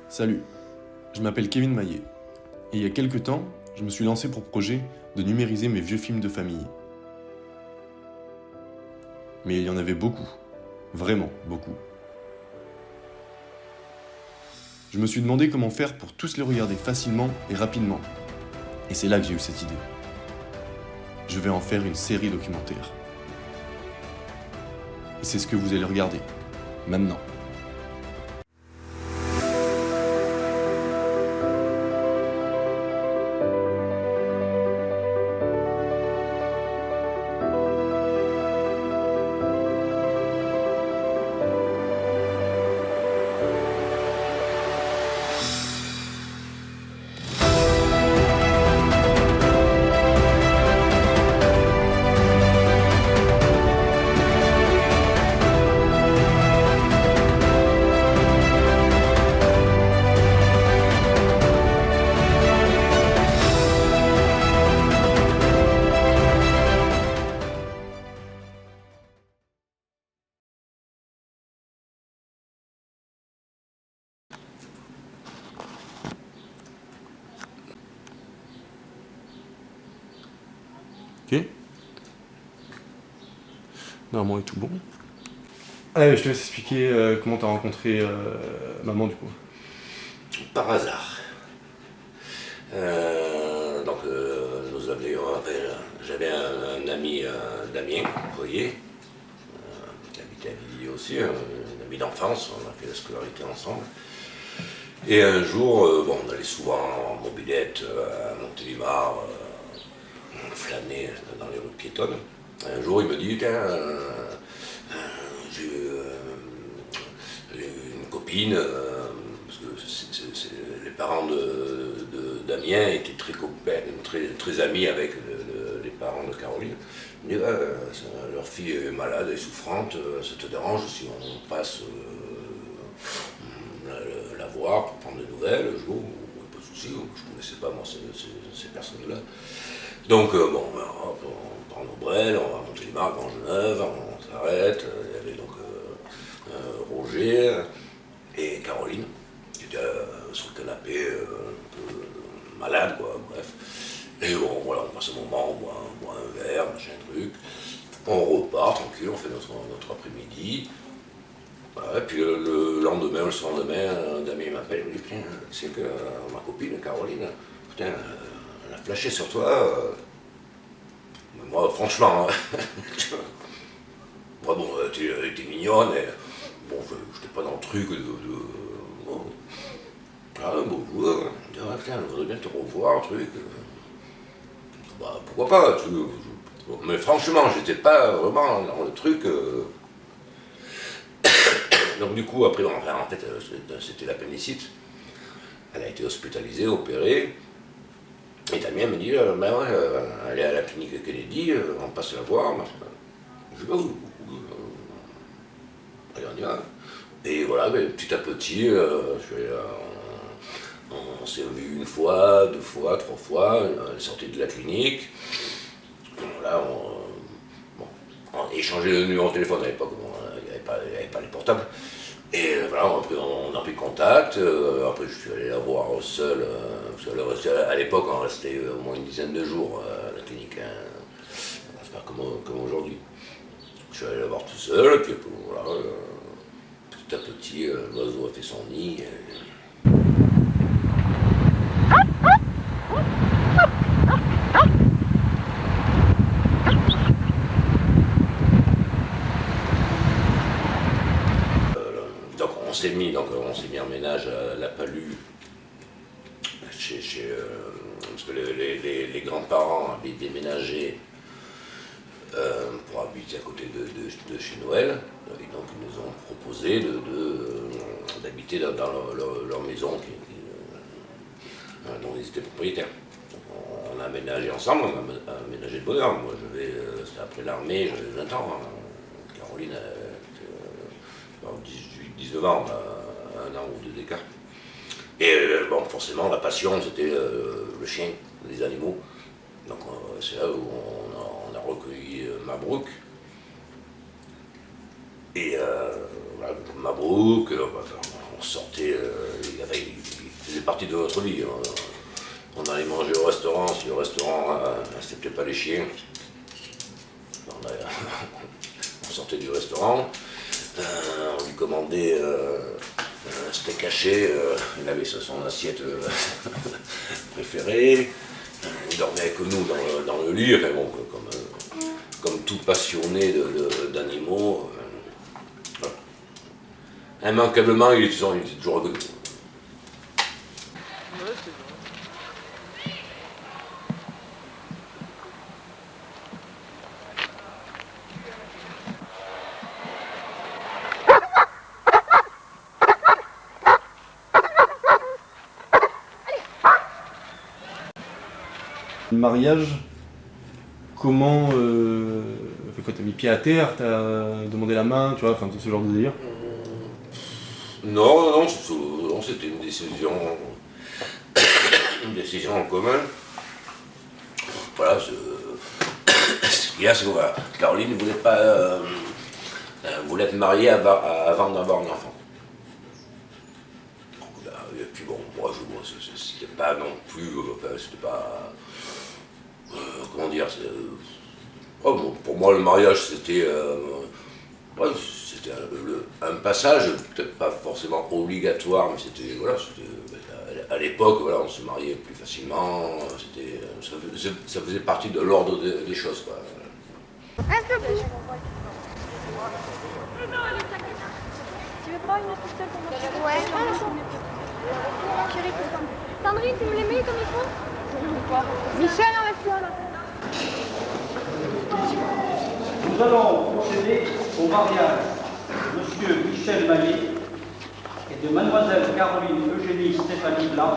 Salut, je m'appelle Kevin Maillet, et il y a quelques temps, je me suis lancé pour projet de numériser mes vieux films de famille. Mais il y en avait beaucoup, vraiment beaucoup. Je me suis demandé comment faire pour tous les regarder facilement et rapidement. Et c'est là que j'ai eu cette idée. Je vais en faire une série documentaire. Et c'est ce que vous allez regarder, maintenant. Ok. Normalement, est tout bon. Allez, je te laisse expliquer comment t'as rencontré maman du coup. Par hasard. Nous avions, j'avais un ami, Damien, vous voyez, qui habitait à Villiers aussi, un ami d'enfance, on a fait la scolarité ensemble. Et un jour, on allait souvent en mobilette à Montélimar, flâner dans les rues piétonnes. Un jour, il me dit, tiens, j'ai une copine, parce que les parents de Damien étaient très copains, très amis avec les parents de Caroline. Il me dit, leur fille est malade et souffrante, ça te dérange si on passe la voir pour prendre des nouvelles? Je dis, pas de souci, je ne connaissais pas moi ces personnes-là. Donc hop, on prend nos brels, on va monter les marques en Genève, on s'arrête, il y avait donc Roger et Caroline, qui étaient sur le canapé, un peu malade, quoi, bref. Et bon, voilà, on passe un moment, on boit un verre, machin truc, on repart tranquille, on fait notre après-midi. Voilà, et puis le lendemain, le surlendemain, Damien m'appelle, il me dit, putain, tu sais que ma copine, Caroline, putain, elle a flashé sur toi. Mais moi, franchement, moi, bon, t'es mignonne, et bon, j'étais pas dans le truc bon. Ah, bonjour, putain, je voudrais bien te revoir, truc. Bah, pourquoi pas, tu veux. Mais franchement, j'étais pas vraiment dans le truc. Donc du coup, après, en fait, c'était l'appendicite. Elle a été hospitalisée, opérée. Et Damien me dit, ben ouais, elle est à la clinique Kennedy, on passe la voir. Je vais où? Allez, on y va. Et voilà, ben, petit à petit, on s'est vu une fois, deux fois, trois fois. Elle est sortie de la clinique. Voilà, on échangeait le numéro de téléphone à l'époque, il n'y avait pas les portables. Et voilà, on a pris contact. Après, je suis allé la voir seul. À l'époque, on restait au moins une dizaine de jours à la clinique. C'est pas comme aujourd'hui. Je suis allé la voir tout seul. Et puis voilà, petit à petit, l'oiseau a fait son nid. Donc on s'est mis en ménage à La Palue, parce que les grands-parents avaient déménagé pour habiter à côté de chez Noël, et donc ils nous ont proposé d'habiter dans leur maison dont ils étaient propriétaires. Donc on a aménagé ensemble, on a aménagé de bonheur. Moi c'était après l'armée, j'avais 20 ans. Caroline était 19 ans, on a un an ou deux d'écart. Et bon, forcément, la passion, c'était le chien, les animaux. Donc c'est là où on a recueilli Mabrouk. Et voilà, Mabrouk, on sortait, il faisait partie de notre vie. On allait manger au restaurant, si le restaurant n'acceptait pas les chiens. On sortait du restaurant, on lui commandait un steak haché, il avait son assiette préférée, il dormait avec nous dans le lit, enfin bon, comme tout passionné d'animaux. Voilà. Immanquablement, il était toujours reconnu. Le mariage, comment quand t'as mis pied à terre, t'as demandé la main, tu vois, enfin tout ce genre de délire. Non, c'était une décision en commun. Voilà, ce qu'il y a, c'est que voilà, Caroline ne voulait pas voulait être mariée avant d'avoir un enfant. Et puis bon, moi, c'était pas non plus, c'était pas, comment dire, bon, pour moi le mariage c'était c'était un passage, peut-être pas forcément obligatoire, mais c'était, voilà, à l'époque, voilà, on se mariait plus facilement, ça faisait partie de l'ordre des choses, quoi. Tu veux pas une autre pistole pour moi? Ouais. Chérie, Sandrine, tu me les mets comme il faut? Michel, en reste toi là. Nous allons procéder au mariage de Monsieur Michel Maillet et de Mademoiselle Caroline Eugénie Stéphanie Blanc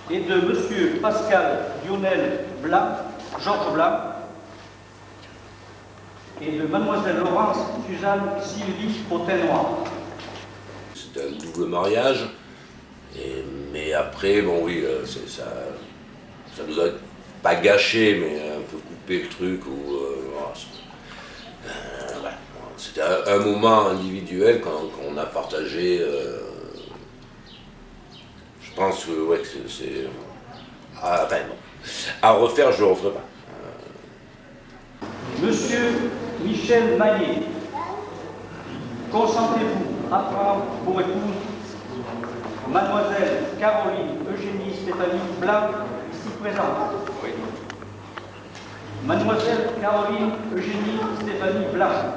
et de Monsieur Pascal Lionel Blanc, Georges Blanc et de Mademoiselle Laurence Suzanne Sylvie Potin-Noir. C'était un double mariage, mais après, bon oui, ça nous a pas gâché, mais un peu coupé le truc. Voilà. C'était un moment individuel qu'on a partagé. Je pense que, ouais, c'est enfin, bon. À refaire, je ne le referai pas. Monsieur Michel Maillet, consentez-vous à prendre pour épouse Mademoiselle Caroline Eugénie Stéphanie Blanc, ici présente? Oui. Mademoiselle Caroline Eugénie Stéphanie Blanc,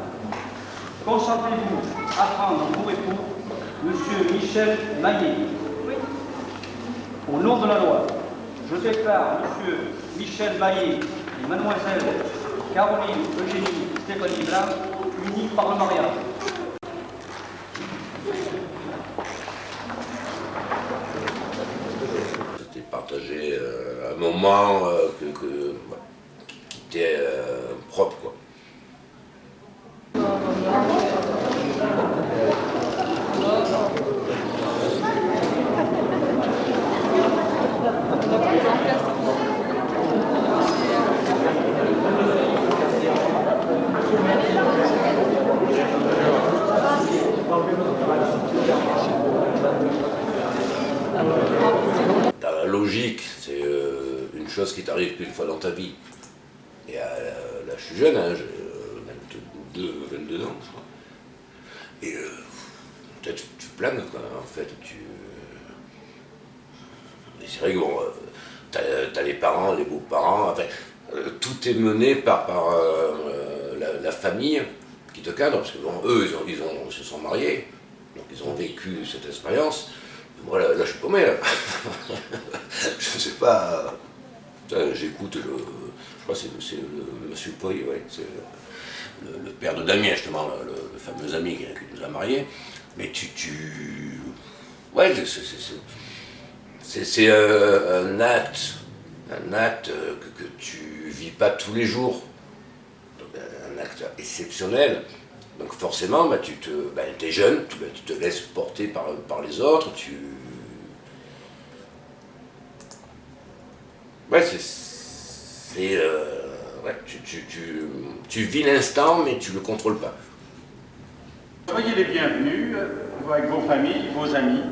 consentez-vous à prendre pour époux Monsieur Michel Maillet? Oui. Au nom de la loi, je déclare Monsieur Michel Maillet et Mademoiselle Caroline Eugénie Stéphanie Blanc unis par le mariage. C'était partagé un moment qui était propre, quoi. Dans la logique, c'est une chose qui t'arrive qu'une fois dans ta vie. Et là, je suis jeune, hein, j'ai 22 ans, je crois. Et peut-être tu planes, quoi, en fait. Et c'est vrai que bon, t'as les parents, les beaux-parents, enfin, tout est mené par la famille qui te cadre, parce que bon, eux, ils se sont mariés, donc ils ont vécu cette expérience. Moi, là, je suis paumé, là. Je sais pas. J'écoute je crois que c'est le monsieur Poy, ouais, c'est le père de Damien, justement, le fameux ami qui nous a mariés. Mais ouais, c'est un acte que tu vis pas tous les jours. Donc, un acte exceptionnel. Donc forcément, bah, t'es jeune, tu te laisses porter par les autres, ouais, ouais, tu vis l'instant, mais tu le contrôles pas. Soyez les bienvenus, avec vos familles, vos amis.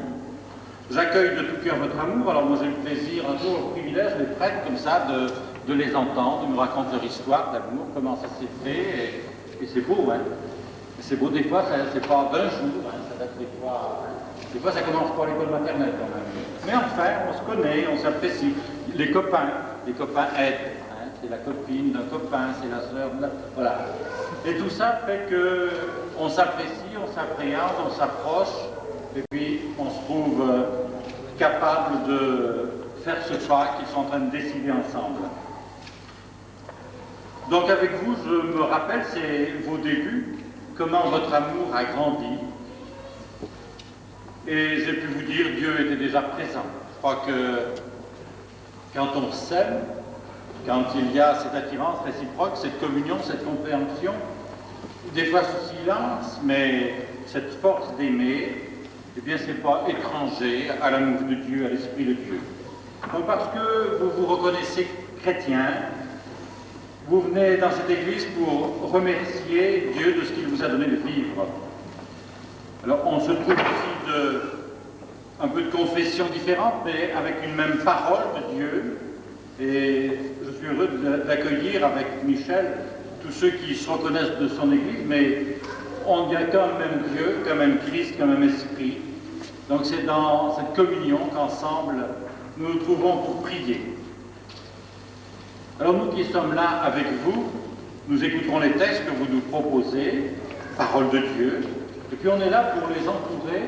J'accueille de tout cœur votre amour. Alors moi j'ai le plaisir, un jour, le privilège, les prêtres comme ça, de les entendre, de me raconter leur histoire d'amour, comment ça s'est fait. Et c'est beau, hein. C'est beau, des fois, c'est pas d'un jour, hein, ça date des fois ça commence par l'école maternelle quand même. Mais enfin, on se connaît, on s'apprécie. Les copains aident. Hein, c'est la copine d'un copain, c'est la sœur, voilà. Et tout ça fait qu'on s'apprécie, on s'appréhende, on s'approche, et puis on se trouve capable de faire ce pas qu'ils sont en train de décider ensemble. Donc avec vous, je me rappelle, c'est vos débuts, comment votre amour a grandi. Et j'ai pu vous dire, Dieu était déjà présent. Je crois que quand on s'aime, quand il y a cette attirance réciproque, cette communion, cette compréhension, des fois sous silence, mais cette force d'aimer, eh bien c'est pas étranger à l'amour de Dieu, à l'Esprit de Dieu. Donc parce que vous vous reconnaissez chrétien, vous venez dans cette église pour remercier Dieu de ce qu'il vous a donné de vivre. Alors on se trouve ici un peu de confessions différentes, mais avec une même parole de Dieu. Et je suis heureux d'accueillir avec Michel tous ceux qui se reconnaissent de son église, mais on n'y a qu'un même Dieu, qu'un même Christ, qu'un même Esprit. Donc c'est dans cette communion qu'ensemble nous nous trouvons pour prier. Alors nous qui sommes là avec vous, nous écouterons les textes que vous nous proposez, parole de Dieu, et puis on est là pour les entourer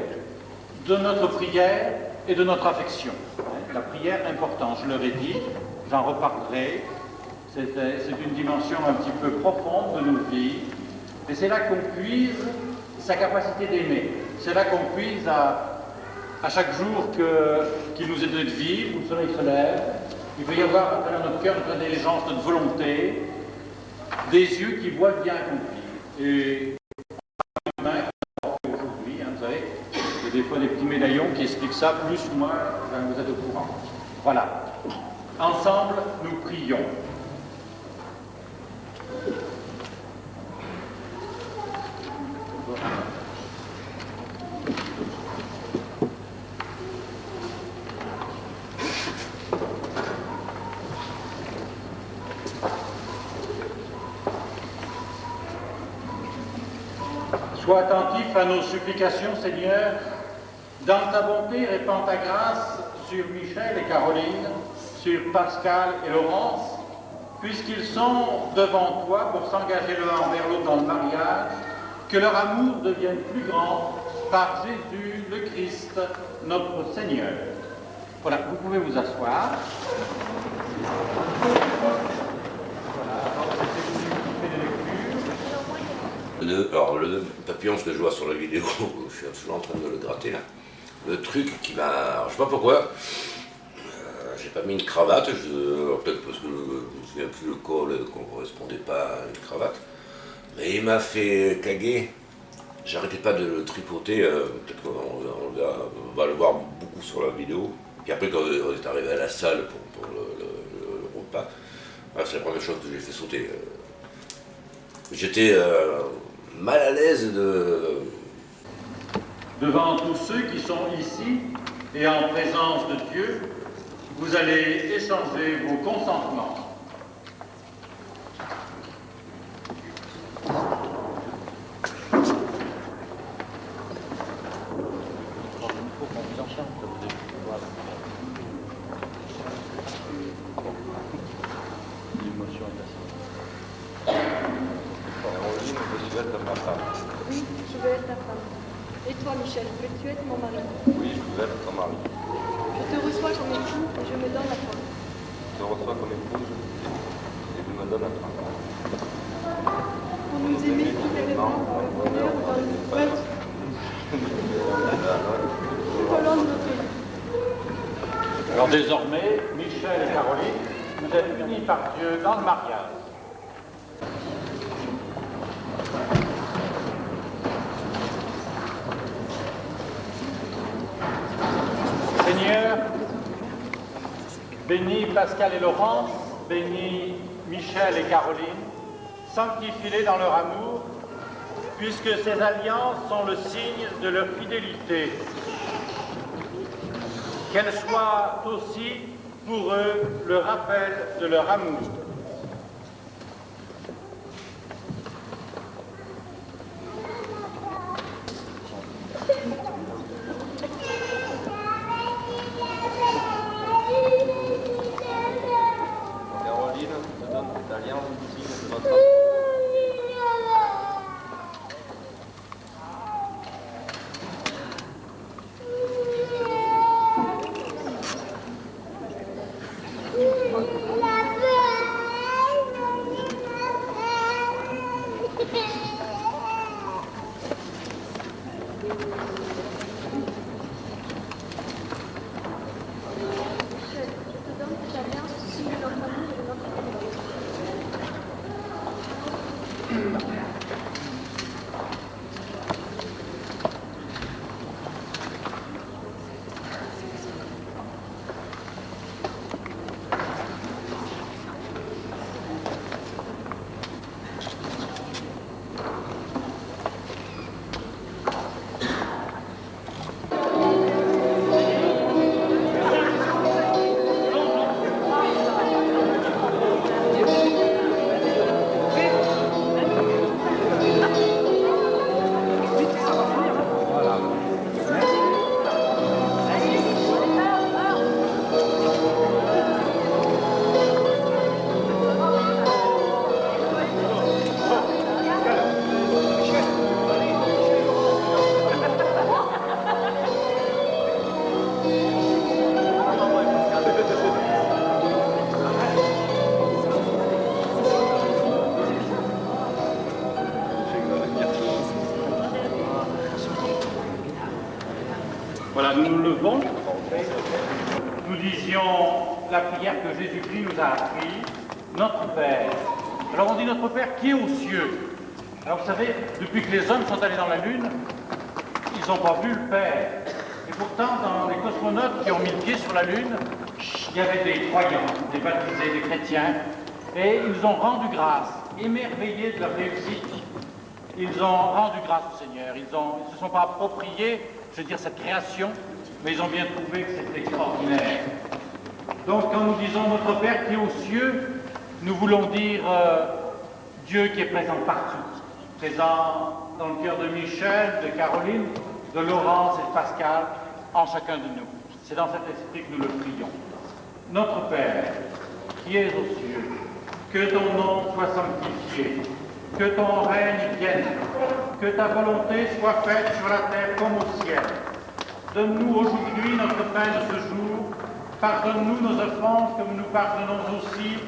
de notre prière et de notre affection. La prière importante, je leur ai dit, j'en reparlerai, c'est une dimension un petit peu profonde de nos vies, et c'est là qu'on puise sa capacité d'aimer, c'est là qu'on puise à chaque jour qu'il nous est donné de vivre, où le soleil se lève. Il peut y avoir à travers notre cœur, notre intelligence, notre volonté, des yeux qui voient le bien accompli. Et aujourd'hui, hein, vous savez, il y a des fois des petits médaillons qui expliquent ça, plus ou moins, vous êtes au courant. Voilà. Ensemble, nous prions. Sois attentif à nos supplications, Seigneur. Dans ta bonté, répands ta grâce sur Michel et Caroline, sur Pascal et Laurence, puisqu'ils sont devant toi pour s'engager l'un envers l'autre dans le mariage, que leur amour devienne plus grand par Jésus le Christ, notre Seigneur. Voilà, vous pouvez vous asseoir. Alors, le papillon, ce que je vois sur la vidéo, je suis absolument en train de le gratter là. Le truc qui m'a. Alors, je sais pas pourquoi, j'ai pas mis une cravate, peut-être parce que je me souviens plus le col qu'on correspondait pas à une cravate, mais il m'a fait caguer. J'arrêtais pas de le tripoter, peut-être qu'on va le voir beaucoup sur la vidéo. Puis après, quand on est arrivé à la salle pour le repas, c'est la première chose que j'ai fait sauter. J'étais mal à l'aise devant tous ceux qui sont ici et en présence de Dieu, vous allez échanger vos consentements. Oui, je veux être ta femme. Et toi, Michel, veux-tu être mon mari? Oui, je veux être ton mari. Je te reçois comme époux et je me donne à toi. Je te reçois comme épouse et je me donne à toi. Pour nous aimer fidèlement dans le bonheur ou dans l'épreuve, tout au long de notre vie. Alors désormais, Michel et Caroline, vous êtes unis par Dieu dans le mariage. Seigneur, bénis Pascal et Laurence, bénis Michel et Caroline, sanctifie-les dans leur amour, puisque ces alliances sont le signe de leur fidélité. Qu'elles soient aussi pour eux le rappel de leur amour. Caroline, je donne cette alliance du signe de votre amour. Michel, je te donne cette alliance au signe de notre amour et de notre fidélité. Voilà, nous nous levons. Nous disions la prière que Jésus-Christ nous a appris, notre Père. Alors on dit notre Père qui est aux cieux. Alors vous savez, depuis que les hommes sont allés dans la Lune, ils n'ont pas vu le Père. Et pourtant, dans les cosmonautes qui ont mis le pied sur la Lune, il y avait des croyants, des baptisés, des chrétiens, et ils ont rendu grâce, émerveillés de leur réussite. Ils ont rendu grâce au Seigneur. Ils ne se sont pas appropriés, je veux dire, cette création, mais ils ont bien trouvé que c'était extraordinaire. Donc, quand nous disons notre Père qui est aux cieux, nous voulons dire Dieu qui est présent partout. Présent dans le cœur de Michel, de Caroline, de Laurence et de Pascal, en chacun de nous. C'est dans cet esprit que nous le prions. Notre Père, qui es aux cieux, que ton nom soit sanctifié, que ton règne vienne, que ta volonté soit faite sur la terre comme au ciel. Donne-nous aujourd'hui notre pain de ce jour, pardonne-nous nos offenses comme nous pardonnons aussi.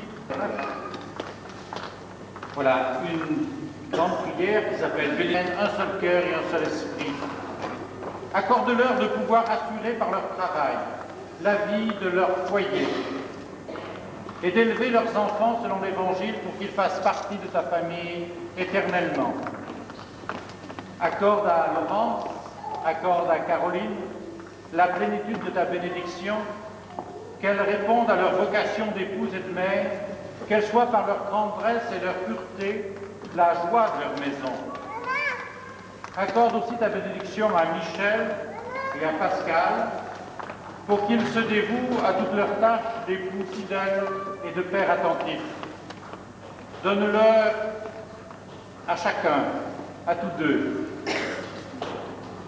Voilà, une grande prière qui s'appelle Bénédiction, un seul cœur et un seul esprit. Accorde-leur de pouvoir assurer par leur travail la vie de leur foyer et d'élever leurs enfants selon l'Évangile pour qu'ils fassent partie de ta famille éternellement. Accorde à Laurence, accorde à Caroline la plénitude de ta bénédiction, qu'elles répondent à leur vocation d'épouse et de mère, qu'elles soient par leur tendresse et leur pureté la joie de leur maison. Accorde aussi ta bénédiction à Michel et à Pascal, pour qu'ils se dévouent à toutes leurs tâches d'époux fidèles et de père attentifs. Donne-leur à chacun, à tous deux,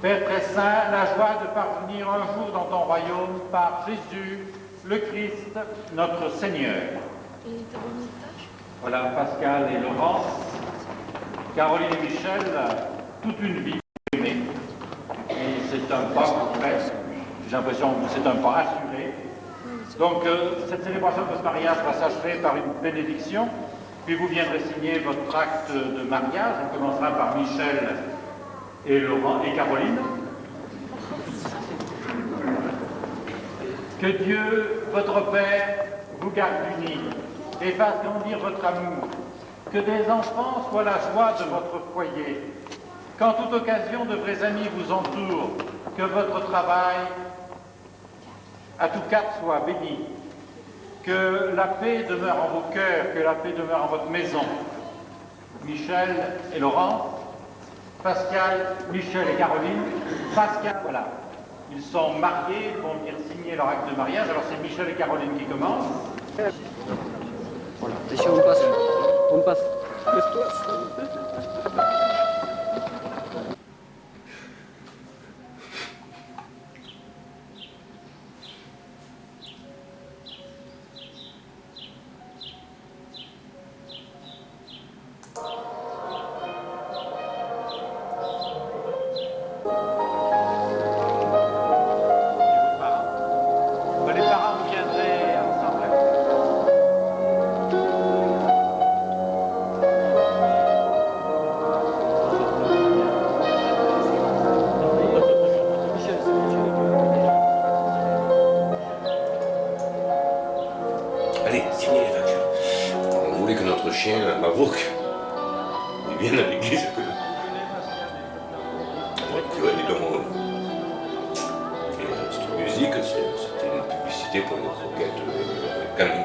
Père très saint, la joie de parvenir un jour dans ton royaume par Jésus, le Christ, notre Seigneur. Et ta bénédiction. Voilà Pascal et Laurence, Caroline et Michel, toute une vie aimée. Et c'est un pas presque. J'ai l'impression que c'est un pas assuré. Donc, cette célébration de ce mariage va s'achever par une bénédiction, puis vous viendrez signer votre acte de mariage. On commencera par Michel et Laurent et Caroline. Que Dieu, votre Père, vous garde unis et fasse grandir votre amour. Que des enfants soient la joie de votre foyer. Qu'en toute occasion, de vrais amis vous entourent. Que votre travail à tous quatre soit béni, que la paix demeure en vos cœurs, que la paix demeure en votre maison. Michel et Laurent, Pascal, Michel et Caroline. Pascal, voilà. Ils sont mariés, ils vont venir signer leur acte de mariage. Alors c'est Michel et Caroline qui commencent. Voilà. Еще он пас. Он пас. Les parents viendraient ensemble. Allez, signez les factures. On voulait que notre chien, Mabrouk, il vienne à l'église. Tu vois, dis donc. Et cette musique, c'était une publicité pour notre roquette canon.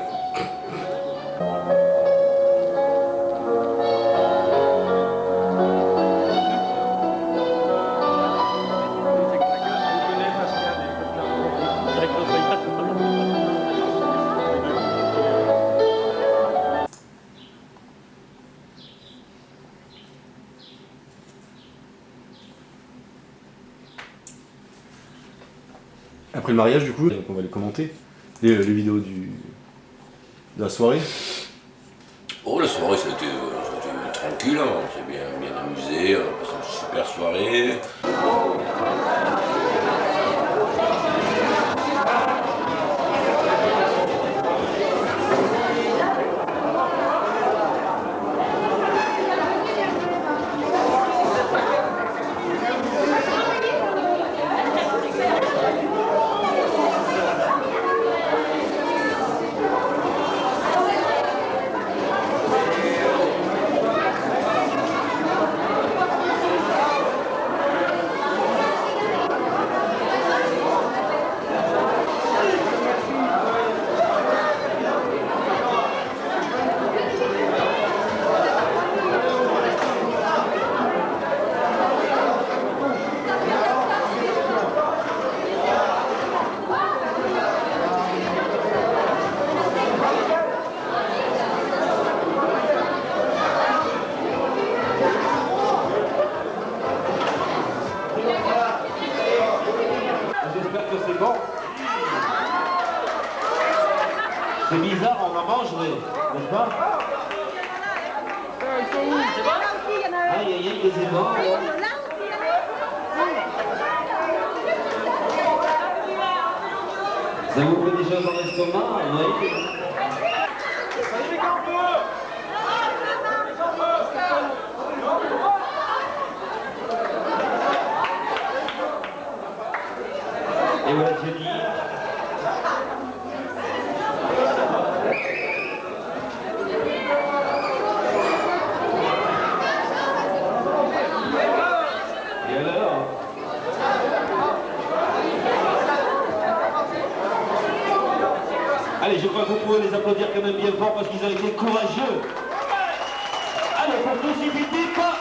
Après le mariage, du coup, on va les commenter. Les vidéos de la soirée. Oh, la soirée, ça a été tranquille, hein. On s'est bien amusé, on a passé une super soirée. J'espère que c'est bon. C'est bizarre, on en mangerait, n'est-ce pas? Aïe, aïe, aïe, les aimants. Ça vous fait des choses dans l'estomac, oui? Et voilà Jenny. Et alors? Allez, je crois que vous pouvez les applaudir quand même bien fort parce qu'ils ont été courageux. Allez, pour précipiter pas.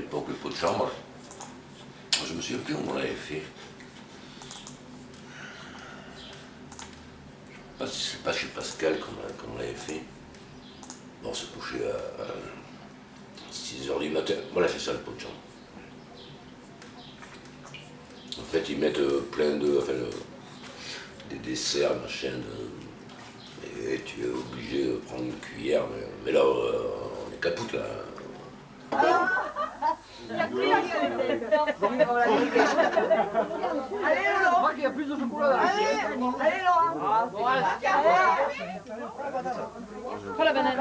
l'époque, le pot de chambre. Je me souviens plus où on l'avait fait. C'est pas chez Pascal qu'on l'avait fait. Bon, on se couchait à 6h du matin. Voilà, c'est ça le pot de chambre. En fait, ils mettent plein de. Enfin, des desserts, machin. Et tu es obligé de prendre une cuillère. Mais là, on est capoute là. Allez, Laurent. Il y a plus de chocolat. Allez, Laurent. Prends la banane.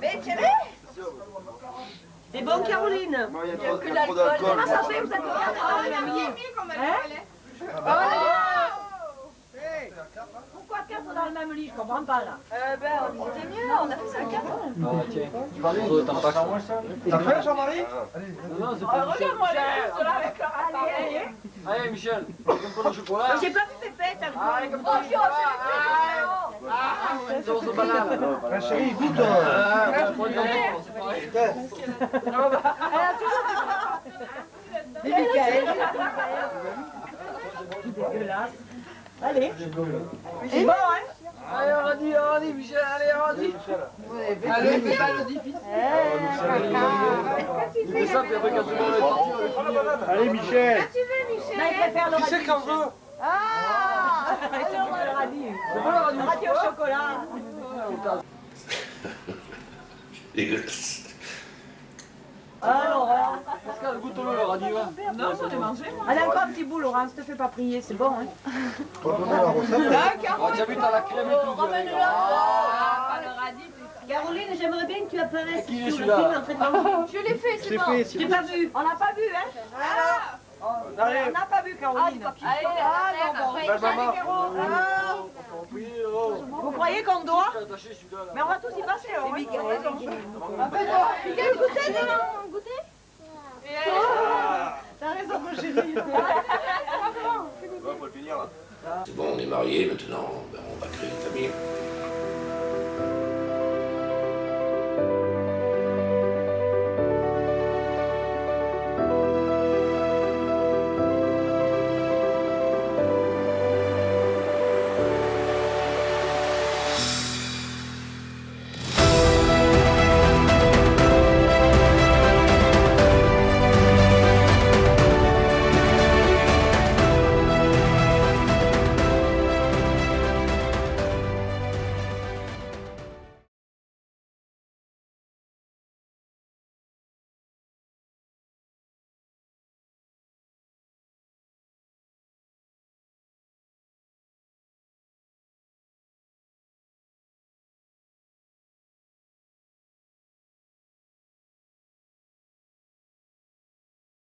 Mais tiens-les. C'est bon, Caroline. Il n'y a que l'alcool. Comment ça fait, vous êtes Pourquoi 4 dans le même lit? Je comprends pas là. C'était mieux, on a fait ça à 4. Ah, tiens. T'en passes. T'as fait, Jean-Marie? Non, c'est pas Michel. Regarde-moi les là avec leur appareil. Allez, Michel, un peu de chocolat. J'ai pas vu Pépette. Allez, comme ça. Une sauce de banane. Chérie, goûte. C'est pareil. Dégueulasse. Allez. C'est bon, hein? Allez, on dit, Michel, allez, Allez, fais pas le difficile. Il fait ça, puis après, quand tu vas partir, Allez, Michel. Il préfère le radis. qui c'est qu'on veut? C'est bon, le radis. Le radis au chocolat. Dégueulasse. Alors, Pascal, goûte-le, le radis, va. non, j'en ai mangé. Allez, encore un petit bout, Laurent, ne te fais pas prier, c'est bon, hein? Oh, t'as vu, t'as la crème et tout. Caroline, j'aimerais bien que tu apparaisses Qui est sur le celui-là film en train de manger. Je l'ai fait, c'est bon. J'ai pas vu. On n'a pas vu, hein? On n'a pas vu, Caroline. Vous croyez qu'on doit? Mais on va tous y passer, alors. Quel goûter, non? Goûter? T'as raison, mon chéri. C'est bon, on est mariés, maintenant, ben, on va créer une famille.